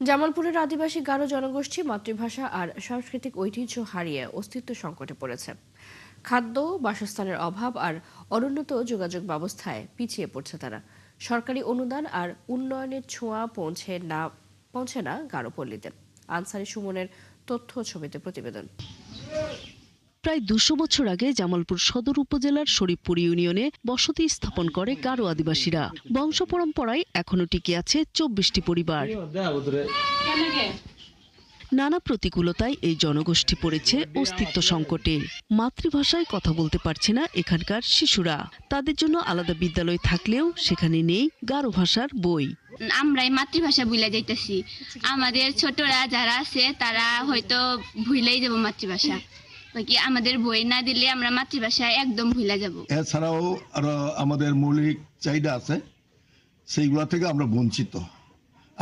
জামালপুরের আদিবাসী গারো জনগোষ্ঠী মাতৃভাষা আর সাংস্কৃতিক ঐতিহ্য হারিয়ে অস্তিত্ব সংকটে পড়েছে। খাদ্য, বাসস্থানের অভাব আর অনুন্নত যোগাযোগ ব্যবস্থায় পিছিয়ে পড়ছে তারা। সরকারি অনুদান আর উন্নয়নের ছোঁয়া পৌঁছে না গারো পল্লীতে। আনসারি সুমনের তথ্য ছবিতে প্রতিবেদন। প্রায় ২০০ বছর আগে জামালপুর সদর উপজেলার শরীফপুর ইউনিয়নে বসতি স্থাপন করে গারো আদিবাসীরা। বংশ পরম্পরায় এখনো টিকে আছে ২৪টি পরিবার। নানা প্রতিকূলতায় এই জনগোষ্ঠী পড়েছে অস্তিত্ব সংকটে। মাতৃভাষায় কথা বলতে পারছে না এখানকার শিশুরা। তাদের জন্য আলাদা বিদ্যালয় থাকলেও সেখানে নেই গারো ভাষার বই। আমরাই মাতৃভাষা ভুলে যাইতেছি। আমাদের ছোটরা যারা আছে তারা হয়তো ভুলেই যাব মাতৃভাষা। কি আমাদের বই না দিলে আমরা মাতৃভাষা একদম ভুলে যাব। এছাড়াও আরো আমাদের মৌলিক চাহিদা আছে, সেইগুলো থেকে আমরা বঞ্চিত।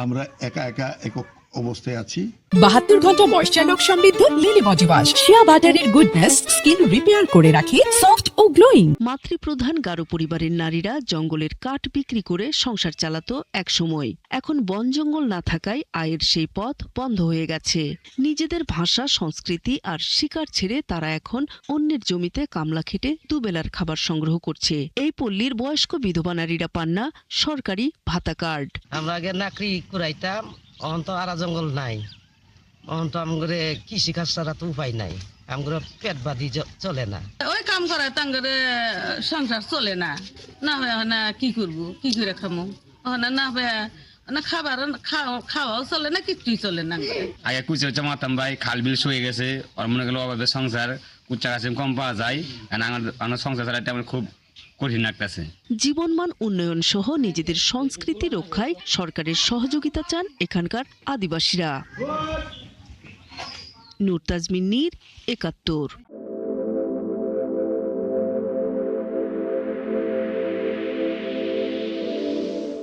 আমরা একা একক অবস্থায় আছি। ৭২ ঘন্টা ময়েশ্চার লক সমৃদ্ধ লিলি বডি ওয়াশ, শিয়া বাটারের গুডনেস স্কিন রিপেয়ার করে রাখে সফট ও গ্লোয়িং। মাতৃপ্রধান গারো পরিবারের নারীরা জঙ্গলের কাঠ বিক্রি করে সংসার চালাতো এক সময়। এখন বন জঙ্গল না থাকায় আয়ের সেই পথ বন্ধ হয়ে গেছে। নিজেদের ভাষা, সংস্কৃতি আর শিকার ছেড়ে তারা এখন অন্যের জমিতে কামলা খেটে দুবেলার খাবার সংগ্রহ করছে। এই পল্লীর বয়স্ক বিধবা নারীরা পান না সরকারি ভাতা কার্ড। আমরা আগে নাকড়ি কুড়াইতাম, অন্ত আরা জঙ্গল নাই, অন্ত আমগরে কৃষি কাজ ছাড়া তো উপায় নাই। আমগরে পেট বাঁধি চলে না। ওই কাম করে তাঙ্গরে সংসার চলে না। না হয় না কি করবো, কি করে খামো, না হয় না খাবার খাওয়াও চলে না, কিছুই চলে না। আগে কুচে হচ্ছে মাতাম ভাই, খাল বিল শুয়ে গেছে, আর মনে গেল অভাবে সংসার কুচা গাছে কম পাওয়া যায়। আমার সংসার চালাতে আমার খুব কঠিন লাগতেছে। জীবনমান উন্নয়ন সহ নিজেদের সংস্কৃতি রক্ষায় সরকারের সহযোগিতা চান এখানকার আদিবাসীরা। নূর তাজমিন নীর, ৭১।